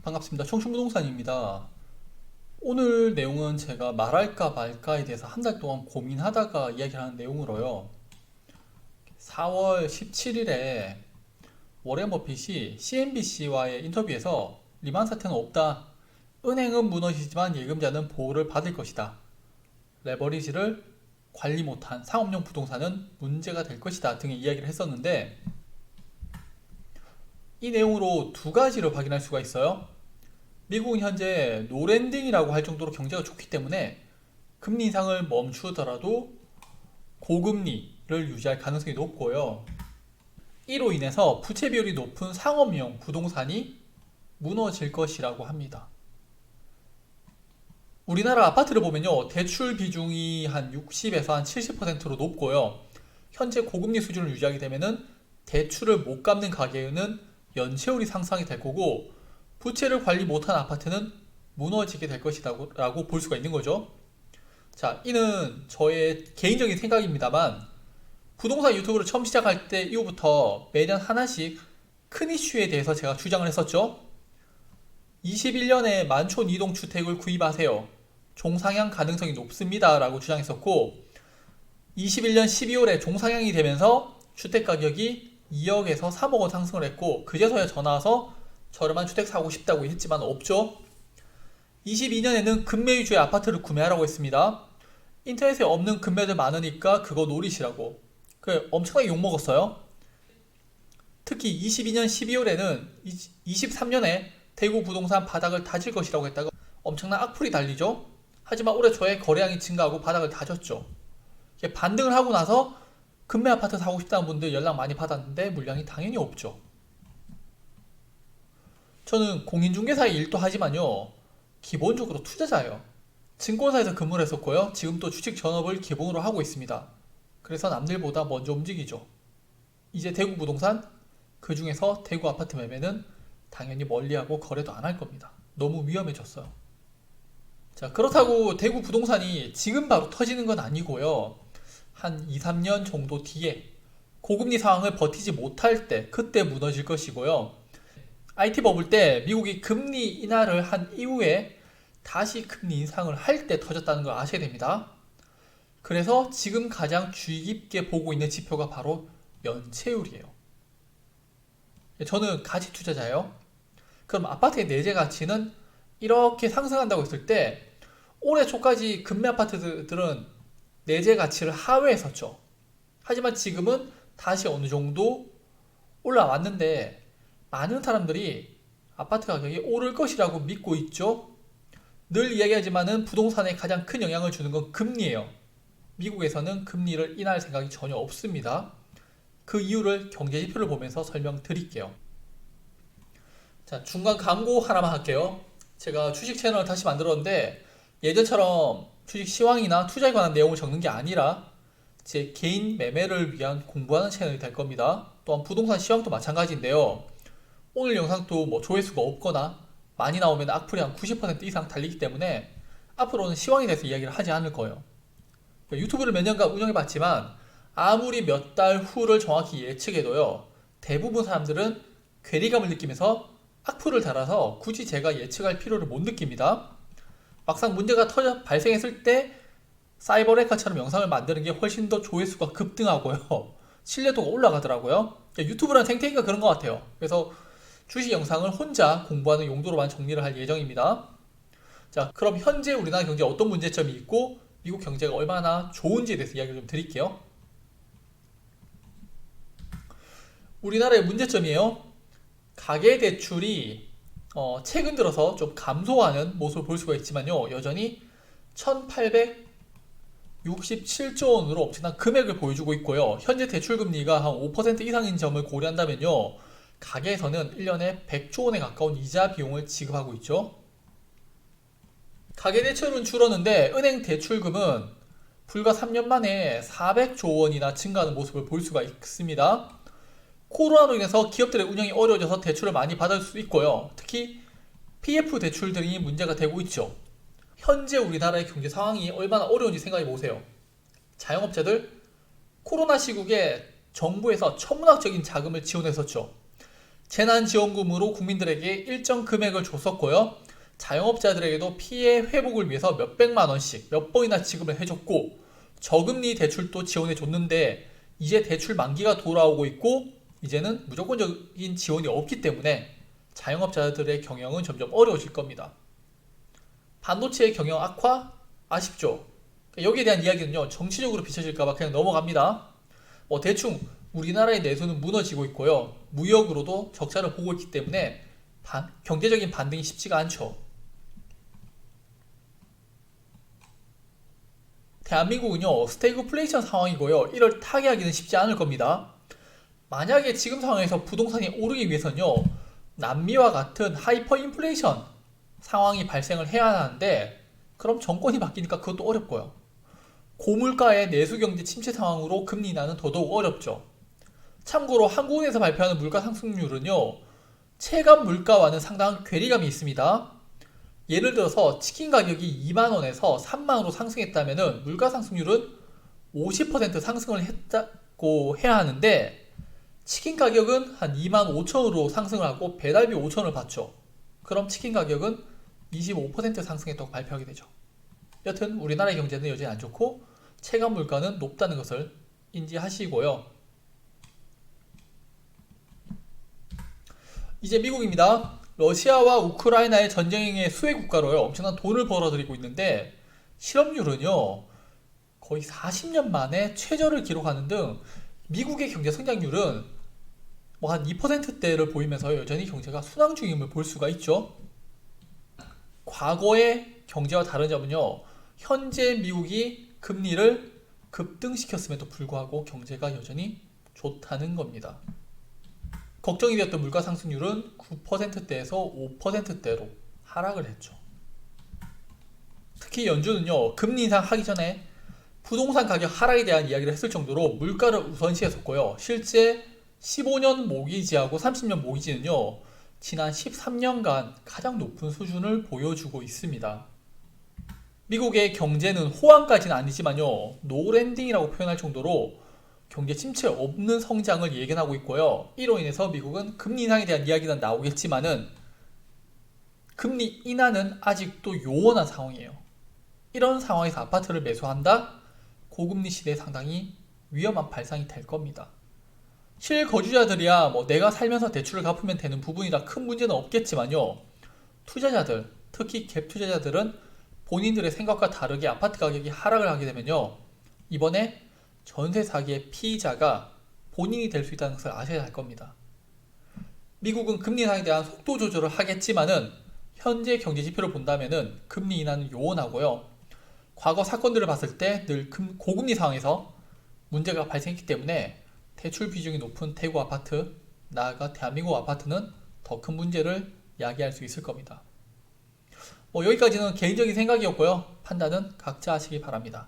반갑습니다. 청춘부동산입니다. 오늘 내용은 제가 말할까 말까에 대해서 한 달 동안 고민하다가 이야기를 하는 내용으로요. 4월 17일에 워렌 버핏이 CNBC와의 인터뷰에서 리만 사태는 없다. 은행은 무너지지만 예금자는 보호를 받을 것이다. 레버리지를 관리 못한 상업용 부동산은 문제가 될 것이다 등의 이야기를 했었는데, 이 내용으로 두 가지를 확인할 수가 있어요. 미국은 현재 노랜딩이라고 할 정도로 경제가 좋기 때문에 금리 인상을 멈추더라도 고금리를 유지할 가능성이 높고요. 이로 인해서 부채 비율이 높은 상업용 부동산이 무너질 것이라고 합니다. 우리나라 아파트를 보면요, 대출 비중이 한 60에서 한 70%로 높고요. 현재 고금리 수준을 유지하게 되면은 대출을 못 갚는 가계는 연체율이 상승이 될 거고, 부채를 관리 못한 아파트는 무너지게 될 것이라고 볼 수가 있는 거죠. 자, 이는 저의 개인적인 생각입니다만, 부동산 유튜브를 처음 시작할 때 이후부터 매년 하나씩 큰 이슈에 대해서 제가 주장을 했었죠. 21년에 만촌 이동주택을 구입하세요. 종상향 가능성이 높습니다. 라고 주장했었고, 21년 12월에 종상향이 되면서 주택가격이 2억에서 3억 원 상승을 했고, 그제서야 전화 와서 저렴한 주택 사고 싶다고 했지만 없죠. 22년에는 금매 위주의 아파트를 구매하라고 했습니다. 인터넷에 없는 금매들 많으니까 그거 노리시라고. 엄청나게 욕먹었어요. 특히 22년 12월에는 23년에 대구 부동산 바닥을 다질 것이라고 했다가 엄청난 악플이 달리죠. 하지만 올해 초에 거래량이 증가하고 바닥을 다졌죠. 반등을 하고 나서 금매 아파트 사고 싶다는 분들 연락 많이 받았는데 물량이 당연히 없죠. 저는 공인중개사의 일도 하지만요, 기본적으로 투자자예요. 증권사에서 근무를 했었고요. 지금 또 주식 전업을 기본으로 하고 있습니다. 그래서 남들보다 먼저 움직이죠. 이제 대구 부동산, 그 중에서 대구 아파트 매매는 당연히 멀리하고 거래도 안 할 겁니다. 너무 위험해졌어요. 자, 그렇다고 대구 부동산이 지금 바로 터지는 건 아니고요. 한 2, 3년 정도 뒤에 고금리 상황을 버티지 못할 때, 그때 무너질 것이고요. IT 버블 때 미국이 금리 인하를 한 이후에 다시 금리 인상을 할 때 터졌다는 걸 아셔야 됩니다. 그래서 지금 가장 주의 깊게 보고 있는 지표가 바로 연체율이에요. 저는 가치 투자자예요. 그럼 아파트의 내재 가치는 이렇게 상승한다고 했을 때 올해 초까지 금매 아파트들은 내재 가치를 하회했었죠. 하지만 지금은 다시 어느 정도 올라왔는데, 많은 사람들이 아파트 가격이 오를 것이라고 믿고 있죠. 늘 이야기하지만은 부동산에 가장 큰 영향을 주는 건 금리예요. 미국에서는 금리를 인하할 생각이 전혀 없습니다. 그 이유를 경제지표를 보면서 설명드릴게요. 자, 중간 광고 하나만 할게요. 제가 주식 채널을 다시 만들었는데, 예전처럼 주식 시황이나 투자에 관한 내용을 적는 게 아니라 제 개인 매매를 위한 공부하는 채널이 될 겁니다. 또한 부동산 시황도 마찬가지인데요. 오늘 영상도 조회수가 없거나 많이 나오면 악플이 한 90% 이상 달리기 때문에 앞으로는 시황에 대해서 이야기를 하지 않을 거예요. 유튜브를 몇 년간 운영해봤지만 아무리 몇 달 후를 정확히 예측해도요, 대부분 사람들은 괴리감을 느끼면서 악플을 달아서 굳이 제가 예측할 필요를 못 느낍니다. 막상 문제가 발생했을 때 사이버레카처럼 영상을 만드는 게 훨씬 더 조회수가 급등하고요, 신뢰도가 올라가더라고요. 유튜브란 생태계가 그런 것 같아요. 그래서 주식 영상을 혼자 공부하는 용도로만 정리를 할 예정입니다. 자, 그럼 현재 우리나라 경제에 어떤 문제점이 있고 미국 경제가 얼마나 좋은지에 대해서 이야기를 좀 드릴게요. 우리나라의 문제점이에요. 가계대출이 최근 들어서 좀 감소하는 모습을 볼 수가 있지만요, 여전히 1867조 원으로 엄청난 금액을 보여주고 있고요. 현재 대출금리가 한 5% 이상인 점을 고려한다면요, 가계에서는 1년에 100조 원에 가까운 이자 비용을 지급하고 있죠. 가계대출은 줄었는데 은행 대출금은 불과 3년 만에 400조 원이나 증가하는 모습을 볼 수가 있습니다. 코로나로 인해서 기업들의 운영이 어려워져서 대출을 많이 받을 수 있고요. 특히 PF 대출 등이 문제가 되고 있죠. 현재 우리나라의 경제 상황이 얼마나 어려운지 생각해 보세요. 자영업자들, 코로나 시국에 정부에서 천문학적인 자금을 지원했었죠. 재난지원금으로 국민들에게 일정 금액을 줬었고요. 자영업자들에게도 피해 회복을 위해서 몇백만 원씩 몇 번이나 지급을 해줬고, 저금리 대출도 지원해 줬는데 이제 대출 만기가 돌아오고 있고 이제는 무조건적인 지원이 없기 때문에 자영업자들의 경영은 점점 어려워질 겁니다. 반도체의 경영 악화? 아쉽죠? 여기에 대한 이야기는요, 정치적으로 비춰질까봐 그냥 넘어갑니다. 대충 우리나라의 내수는 무너지고 있고요. 무역으로도 적자를 보고 있기 때문에 경제적인 반등이 쉽지가 않죠. 대한민국은요, 스태그플레이션 상황이고요. 이를 타개하기는 쉽지 않을 겁니다. 만약에 지금 상황에서 부동산이 오르기 위해서는요, 남미와 같은 하이퍼 인플레이션 상황이 발생을 해야 하는데, 그럼 정권이 바뀌니까 그것도 어렵고요. 고물가의 내수경제 침체 상황으로 금리 인하는 더더욱 어렵죠. 참고로 한국은행에서 발표하는 물가 상승률은요, 체감 물가와는 상당한 괴리감이 있습니다. 예를 들어서 치킨 가격이 2만원에서 3만원으로 상승했다면 물가 상승률은 50% 상승을 했다고 해야 하는데, 치킨 가격은 한 2만 5천으로 상승을 하고 배달비 5천을 받죠. 그럼 치킨 가격은 25% 상승했다고 발표하게 되죠. 여튼 우리나라의 경제는 여전히 안 좋고 체감 물가는 높다는 것을 인지하시고요. 이제 미국입니다. 러시아와 우크라이나의 전쟁의 수혜 국가로요, 엄청난 돈을 벌어들이고 있는데 실업률은요 거의 40년 만에 최저를 기록하는 등 미국의 경제 성장률은 한 2%대를 보이면서 여전히 경제가 순항 중임을 볼 수가 있죠. 과거의 경제와 다른 점은요, 현재 미국이 금리를 급등시켰음에도 불구하고 경제가 여전히 좋다는 겁니다. 걱정이 되었던 물가 상승률은 9%대에서 5%대로 하락을 했죠. 특히 연준은요, 금리 인상 하기 전에 부동산 가격 하락에 대한 이야기를 했을 정도로 물가를 우선시했었고요. 실제 15년 모기지하고 30년 모기지는요, 지난 13년간 가장 높은 수준을 보여주고 있습니다. 미국의 경제는 호황까지는 아니지만요, 노랜딩이라고 표현할 정도로 경제 침체 없는 성장을 예견하고 있고요. 이로 인해서 미국은 금리 인상에 대한 이야기는 나오겠지만은 금리 인하는 아직도 요원한 상황이에요. 이런 상황에서 아파트를 매수한다? 고금리 시대에 상당히 위험한 발상이 될 겁니다. 실거주자들이야 내가 살면서 대출을 갚으면 되는 부분이라 큰 문제는 없겠지만요, 투자자들, 특히 갭 투자자들은 본인들의 생각과 다르게 아파트 가격이 하락을 하게 되면요, 이번에 전세 사기의 피의자가 본인이 될 수 있다는 것을 아셔야 할 겁니다. 미국은 금리 인하에 대한 속도 조절을 하겠지만은 현재 경제 지표를 본다면은 금리 인하는 요원하고요. 과거 사건들을 봤을 때 늘 고금리 상황에서 문제가 발생했기 때문에 대출 비중이 높은 대구 아파트, 나아가 대한민국 아파트는 더 큰 문제를 야기할 수 있을 겁니다. 여기까지는 개인적인 생각이었고요. 판단은 각자 하시기 바랍니다.